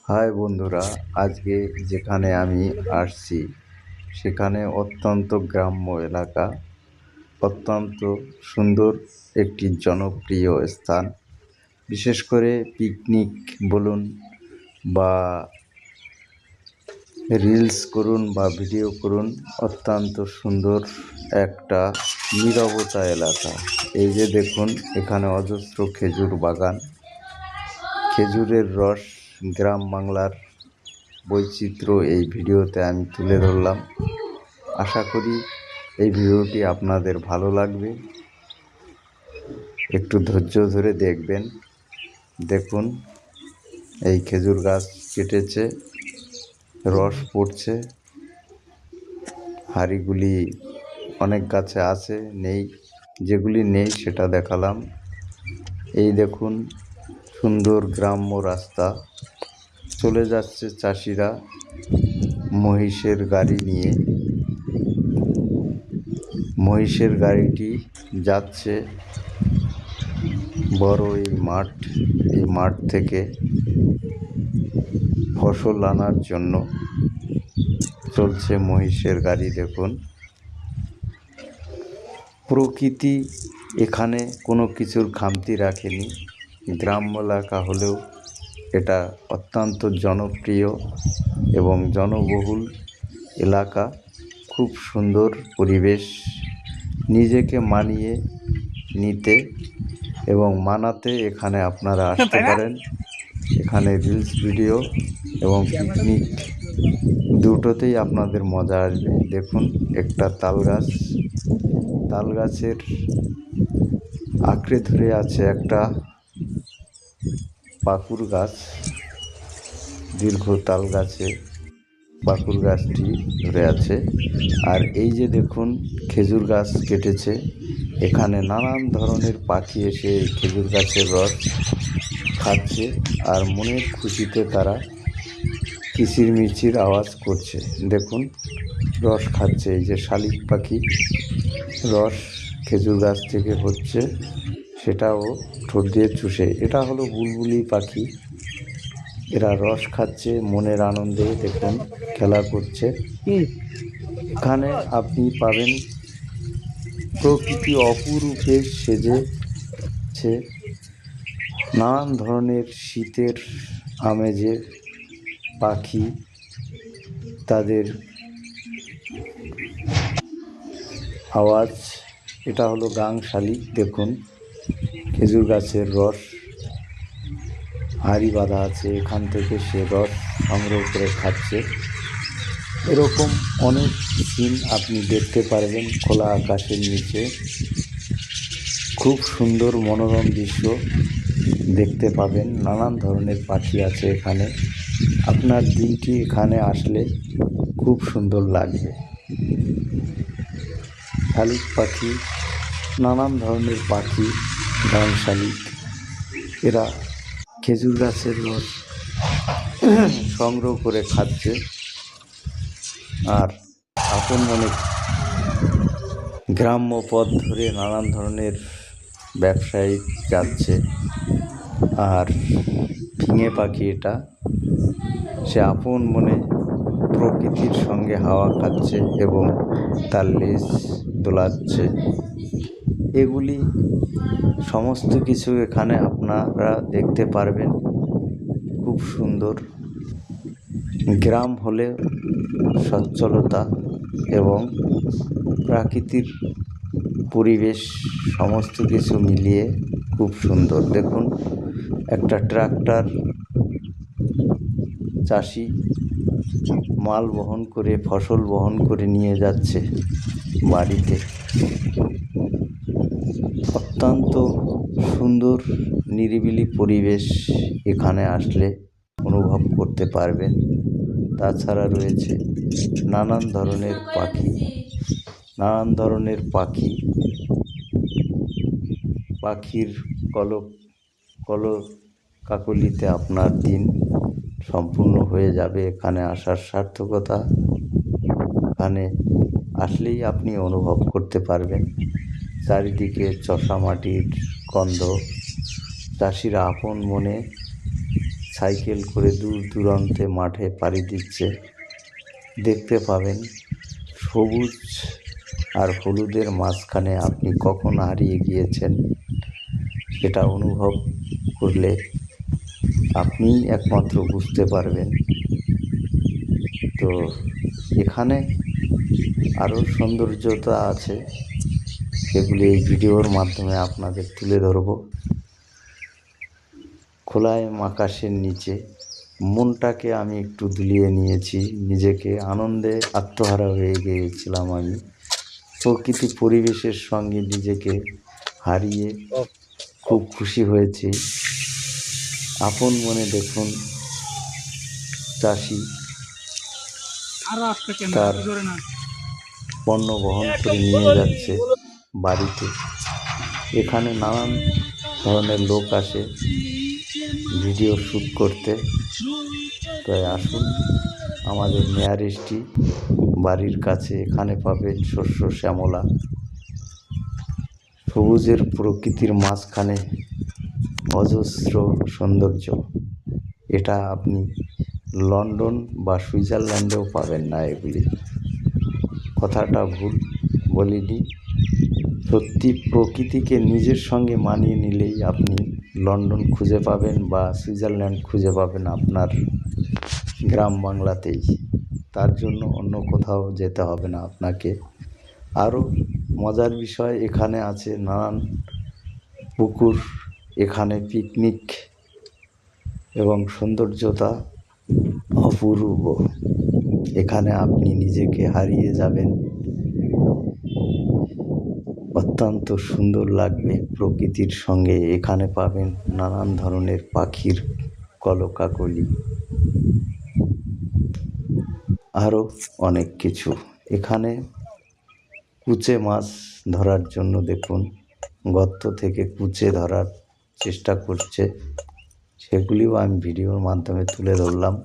High বন্ধুরা, আজকে যেখানে আমি আসছি সেখানে অত্যন্ত গ্রাম্য এলাকা, অত্যন্ত সুন্দর একটি জনপ্রিয় স্থান। বিশেষ করে পিকনিক বলুন বা রিলস করুন বা ভিডিও করুন, অত্যন্ত সুন্দর একটা নীরবতা এলাকা। এই যে দেখুন, এখানে অজস্র খেজুর বাগান, খেজুরের রস, গ্রাম বাংলার বৈচিত্র্য এই ভিডিওতে আমি তুলে ধরলাম। আশা করি এই ভিডিওটি আপনাদের ভালো লাগবে। একটু ধৈর্য ধরে দেখবেন। দেখুন, এই খেজুর গাছ কেটেছে, রস পড়ছে। হাঁড়িগুলি অনেক গাছে আছে, নেই। যেগুলি নেই সেটা দেখালাম। এই দেখুন, সুন্দর গ্রাম্য রাস্তা, চলে যাচ্ছে চাষিরা মহিষের গাড়ি নিয়ে। মহিষের গাড়িটি যাচ্ছে বড় এই মাঠ। এই মাঠ থেকে ফসল আনার জন্য চলছে মহিষের গাড়ি। দেখুন, প্রকৃতি এখানে কোনো কিছুর খামতি রাখেনি। গ্রাম্য এলাকা হলেও এটা অত্যন্ত জনপ্রিয় এবং জনবহুল এলাকা। খুব সুন্দর পরিবেশ, নিজেকে মানিয়ে নিতে এবং মানাতে এখানে আপনারা আসতে পারেন। এখানে রিলস ভিডিও এবং পিকনিক দুটোতেই আপনাদের মজা আসবে। দেখুন, একটা তাল গাছ, তাল গাছের আঁকড়ে ধরে আছে একটা পাকুর গাছ। দীর্ঘ তাল গাছে পাকুর গাছটি ধরে আছে। আর এই যে দেখুন, খেজুর গাছ কেটেছে। এখানে নানান ধরনের পাখি এসে খেজুর গাছের রস খাচ্ছে আর মনের খুশিতে তারা কিচিরমিচির আওয়াজ করছে। দেখুন, রস খাচ্ছে। এই যে শালিক পাখি রস খেজুর গাছ থেকে হচ্ছে, সেটাও ঠোঁট দিয়ে চুষে। এটা হলো বুলবুলি পাখি। এরা রস খাচ্ছে মনের আনন্দে। দেখুন, খেলা করছে। এখানে আপনি পাবেন প্রকৃতি অপরূপে সেজেছে। নানান ধরনের শীতের আমেজে পাখি তাদের আওয়াজ। এটা হলো গাং শালিক। দেখুন, খেজুর গাছের রস হাঁড়ি বাঁধা আছে, এখান থেকে সে রস সংগ্রহ করে খাচ্ছে। এরকম অনেক সিন আপনি দেখতে পারবেন খোলা আকাশের নিচে। খুব সুন্দর মনোরম দৃশ্য দেখতে পাবেন। নানান ধরনের পাখি আছে এখানে। আপনার দিনটি এখানে আসলে খুব সুন্দর লাগবে। শালিক পাখি, নানান ধরনের পাখি, গাং শালিক, এরা খেজুর গাছের রস সংগ্রহ করে খাচ্ছে আর আপন মনে গ্রাম্য পথ ধরে নানান ধরনের ব্যবসায়ী যাচ্ছে। আর ফিঙে পাখি, এটা সে আপন মনে প্রকৃতির সঙ্গে হাওয়া খাচ্ছে এবং তার লেজ দোলাচ্ছে। এগুলি সমস্ত কিছু এখানে আপনারা দেখতে পারবেন। খুব সুন্দর গ্রাম হলে সচ্ছলতা এবং প্রাকৃতিক পরিবেশ সমস্ত কিছু মিলিয়ে খুব সুন্দর। দেখুন, একটা ট্রাক্টর, চাষি মাল বহন করে, ফসল বহন করে নিয়ে যাচ্ছে বাড়িতে। অত্যন্ত সুন্দর নিরিবিলি পরিবেশ এখানে আসলে অনুভব করতে পারবেন। তাছাড়া রয়েছে নানান ধরনের পাখি, নানান ধরনের পাখি। পাখির কলকাকলিতে আপনার দিন সম্পূর্ণ হয়ে যাবে। এখানে আসার সার্থকতা এখানে আসলেই আপনি অনুভব করতে পারবেন। চারিদিকে চষা মাটির গন্ধ, চাষিরা আপন মনে সাইকেল করে দূর দূরান্তে মাঠে পাড়ি দিচ্ছে। দেখতে পাবেন সবুজ আর হলুদের মাঝখানে আপনি কখন হারিয়ে গিয়েছেন সেটা অনুভব করলে আপনিই একমাত্র বুঝতে পারবেন। তো এখানে আরও সৌন্দর্যতা আছে, সেগুলি এই ভিডিওর মাধ্যমে আপনাদের তুলে ধরব। খোলায় আকাশের নিচে মনটাকে আমি একটু দুলিয়ে নিয়েছি, নিজেকে আনন্দে আত্মহারা হয়ে গিয়েছিলাম। আমি প্রকৃতি পরিবেশের সঙ্গে নিজেকে হারিয়ে খুব খুশি হয়েছি। আপন মনে দেখুন চাষি তার পণ্য বহন করে নিয়ে যাচ্ছে বাড়িতে। এখানে নানান ধরনের লোক আসে ভিডিও শ্যুট করতে। তাই আসুন আমাদের মেয়ারিস্টি বাড়ির কাছে, এখানে পাবেন শস্য শ্যামলা, সবুজের প্রকৃতির মাঝখানে অজস্র সৌন্দর্য। এটা আপনি লন্ডন বা সুইজারল্যান্ডেও পাবেন না এগুলি। কথাটা ভুল বলিনি, সত্যি প্রকৃতিকে নিজের সঙ্গে মানিয়ে নিলেই আপনি লন্ডন খুঁজে পাবেন বা সুইজারল্যান্ড খুঁজে পাবেন আপনার গ্রাম বাংলাতেই। তার জন্য অন্য কোথাও যেতে হবে না আপনাকে। আরও মজার বিষয়, এখানে আছে নানান পুকুর, এখানে পিকনিক এবং সৌন্দর্যতা অপূর্ব। এখানে আপনি নিজেকে হারিয়ে যাবেন, অত্যন্ত সুন্দর লাগবে প্রকৃতির সঙ্গে। এখানে পাবেন নানান ধরনের পাখির কলকাকলি, আরও অনেক কিছু। এখানে কুচে মাছ ধরার জন্য দেখুন গর্ত থেকে কুচে ধরার চেষ্টা করছে, সেগুলিও আমি ভিডিওর মাধ্যমে তুলে ধরলাম।